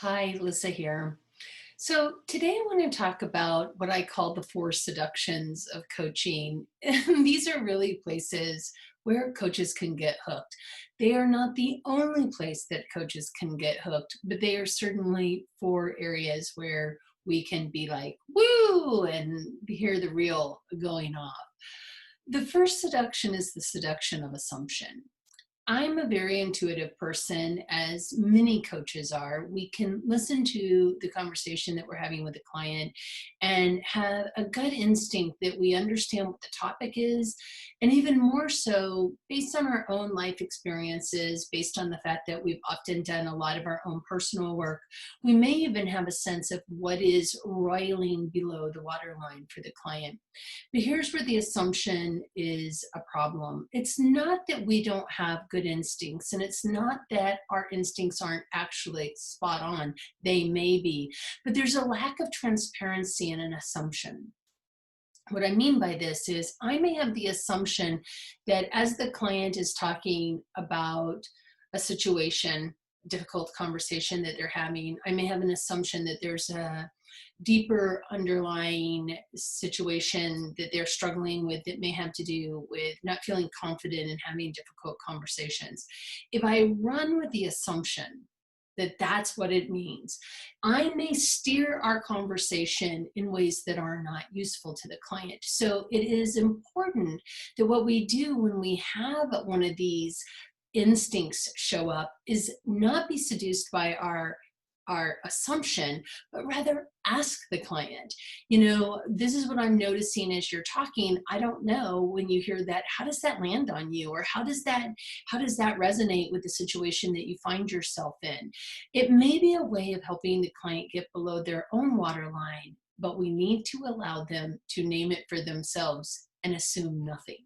Hi, Lyssa here. So today I want to talk about what I call the four seductions of coaching. And these are really places where coaches can get hooked. They are not the only place that coaches can get hooked, but they are certainly four areas where we can be like, woo, and hear the reel going off. The first seduction is the seduction of assumption. I'm a very intuitive person, as many coaches are. We can listen to the conversation that we're having with a client and have a gut instinct that we understand what the topic is. And even more so, based on our own life experiences, based on the fact that we've often done a lot of our own personal work, we may even have a sense of what is roiling below the waterline for the client. But here's where the assumption is a problem. It's not that we don't have good instincts, and it's not that our instincts aren't actually spot on. They may be, but there's a lack of transparency in an assumption. What I mean by this is I may have the assumption that as the client is talking about a situation, difficult conversation that they're having, I may have an assumption that there's a deeper underlying situation that they're struggling with that may have to do with not feeling confident and having difficult conversations. If I run with the assumption that that's what it means, I may steer our conversation in ways that are not useful to the client. So it is important that what we do when we have one of these instincts show up is not be seduced by our assumption, but rather ask the client, this is what I'm noticing as you're talking. I don't know, when you hear that, how does that land on you? Or how does that resonate with the situation that you find yourself in? It may be a way of helping the client get below their own waterline, but we need to allow them to name it for themselves and assume nothing.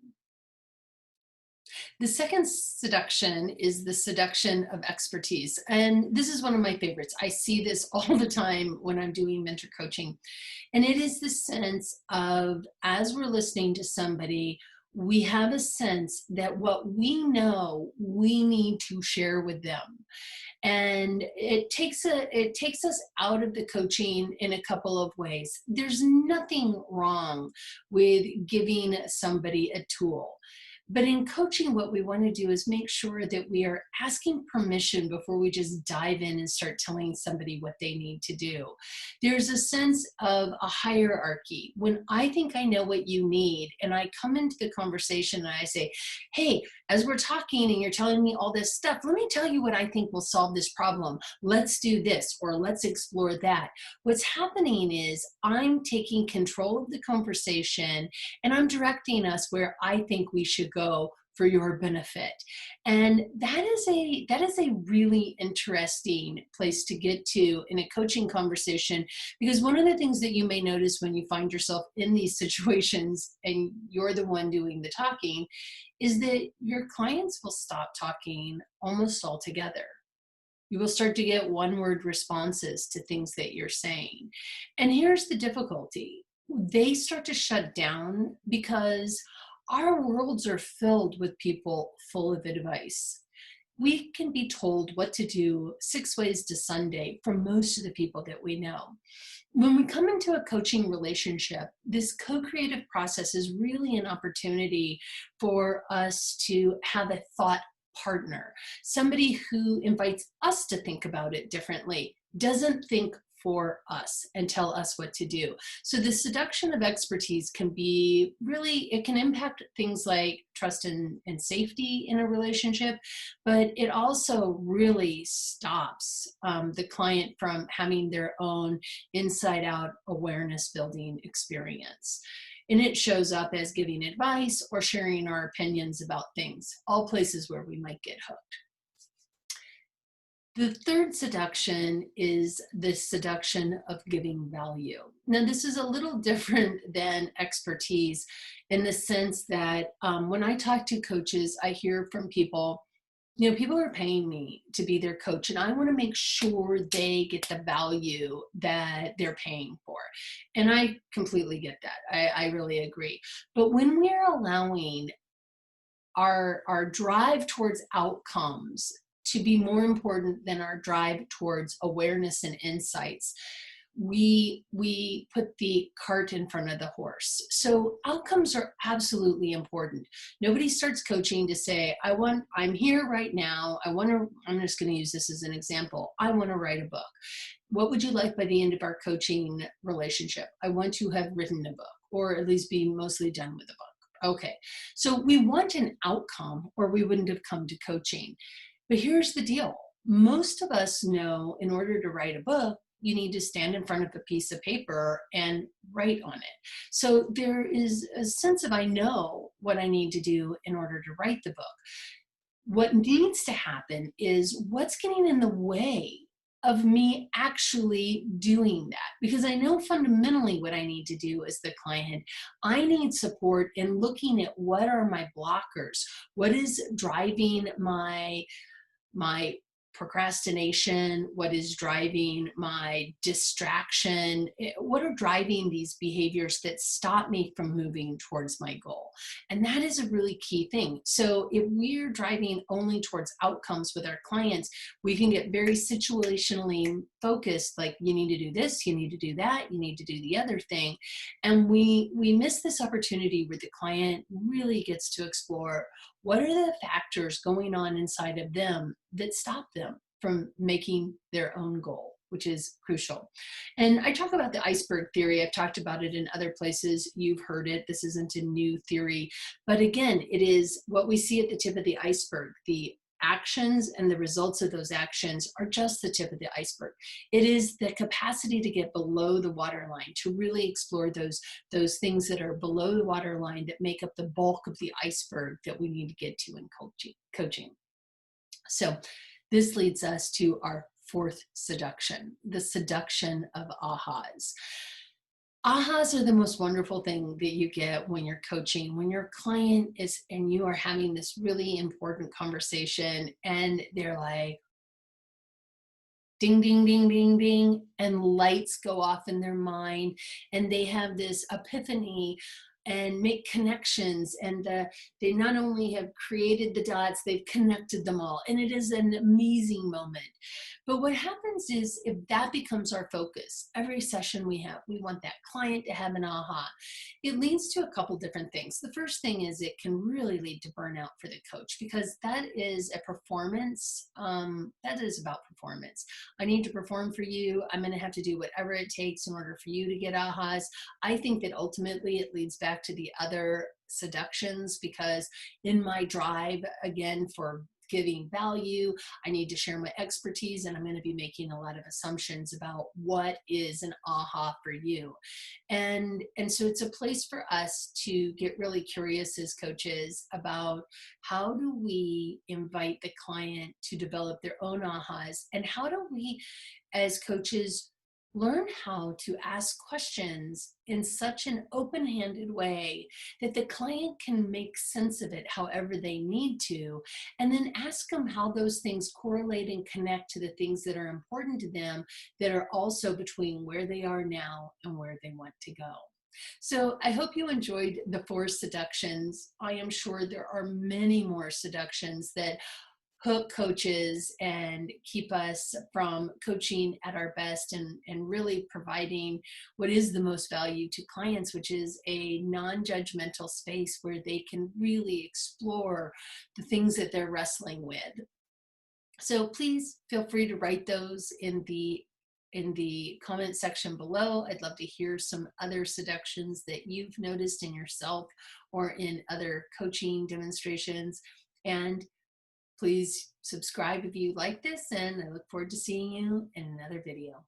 The second seduction is the seduction of expertise. And this is one of my favorites. I see this all the time when I'm doing mentor coaching. And it is the sense of, as we're listening to somebody, we have a sense that what we know, we need to share with them. And it takes us out of the coaching in a couple of ways. There's nothing wrong with giving somebody a tool. But in coaching, what we want to do is make sure that we are asking permission before we just dive in and start telling somebody what they need to do. There's a sense of a hierarchy. When I think I know what you need, and I come into the conversation and I say, hey, as we're talking and you're telling me all this stuff, let me tell you what I think will solve this problem. Let's do this, or let's explore that. What's happening is I'm taking control of the conversation and I'm directing us where I think we should go for your benefit. And that is a really interesting place to get to in a coaching conversation, because one of the things that you may notice when you find yourself in these situations and you're the one doing the talking is that your clients will stop talking almost altogether. You will start to get one word responses to things that you're saying. And here's the difficulty. They start to shut down because our worlds are filled with people full of advice. We can be told what to do 6 ways to Sunday from most of the people that we know. When we come into a coaching relationship, this co-creative process is really an opportunity for us to have a thought partner, somebody who invites us to think about it differently, doesn't think for us and tell us what to do. So the seduction of expertise can be really, it can impact things like trust and safety in a relationship, but it also really stops the client from having their own inside out awareness building experience. And it shows up as giving advice or sharing our opinions about things, all places where we might get hooked. The third seduction is the seduction of giving value. Now, this is a little different than expertise in the sense that when I talk to coaches, I hear from people, people are paying me to be their coach, and I want to make sure they get the value that they're paying for. And I completely get that. I really agree. But when we're allowing our drive towards outcomes to be more important than our drive towards awareness and insights, we put the cart in front of the horse. So outcomes are absolutely important. Nobody starts coaching to say, I'm here right now. I'm just going to use this as an example. I want to write a book. What would you like by the end of our coaching relationship? I want to have written a book, or at least be mostly done with a book. Okay. So we want an outcome, or we wouldn't have come to coaching. But here's the deal. Most of us know in order to write a book, you need to stand in front of a piece of paper and write on it. So there is a sense of, I know what I need to do in order to write the book. What needs to happen is, what's getting in the way of me actually doing that? Because I know fundamentally what I need to do as the client. I need support in looking at what are my blockers, what is driving my procrastination, what is driving my distraction, what are driving these behaviors that stop me from moving towards my goal. And that is a really key thing. So if we're driving only towards outcomes with our clients, we can get very situationally focused, like, you need to do this, you need to do that, you need to do the other thing. And we miss this opportunity where the client really gets to explore, what are the factors going on inside of them that stop them from making their own goal, which is crucial. And I talk about the iceberg theory. I've talked about it in other places. You've heard it. This isn't a new theory. But again, it is what we see at the tip of the iceberg. The actions and the results of those actions are just the tip of the iceberg. It is the capacity to get below the waterline, to really explore those things that are below the waterline that make up the bulk of the iceberg that we need to get to in coaching. So this leads us to our fourth seduction, the seduction of AHAs. AHAs are the most wonderful thing that you get when you're coaching, when your client is, and you are having this really important conversation, and they're like, ding, ding, ding, ding, ding, and lights go off in their mind, and they have this epiphany and make connections, and they not only have created the dots, they've connected them all, and it is an amazing moment. But what happens is, if that becomes our focus, every session we have, we want that client to have an aha. It leads to a couple different things. The first thing is, it can really lead to burnout for the coach, because that is a performance, that is about performance. I need to perform for you. I'm going to have to do whatever it takes in order for you to get ahas. I think that ultimately it leads back to the other seductions, because in my drive, again, for giving value, I need to share my expertise, and I'm going to be making a lot of assumptions about what is an aha for you. And so it's a place for us to get really curious as coaches about, how do we invite the client to develop their own ahas, and how do we as coaches learn how to ask questions in such an open-handed way that the client can make sense of it however they need to, and then ask them how those things correlate and connect to the things that are important to them, that are also between where they are now and where they want to go. So I hope you enjoyed the 4 seductions. I am sure there are many more seductions that hook coaches and keep us from coaching at our best, and really providing what is the most value to clients, which is a non-judgmental space where they can really explore the things that they're wrestling with. So please feel free to write those in the comment section below. I'd love to hear some other seductions that you've noticed in yourself or in other coaching demonstrations. And please subscribe if you like this, and I look forward to seeing you in another video.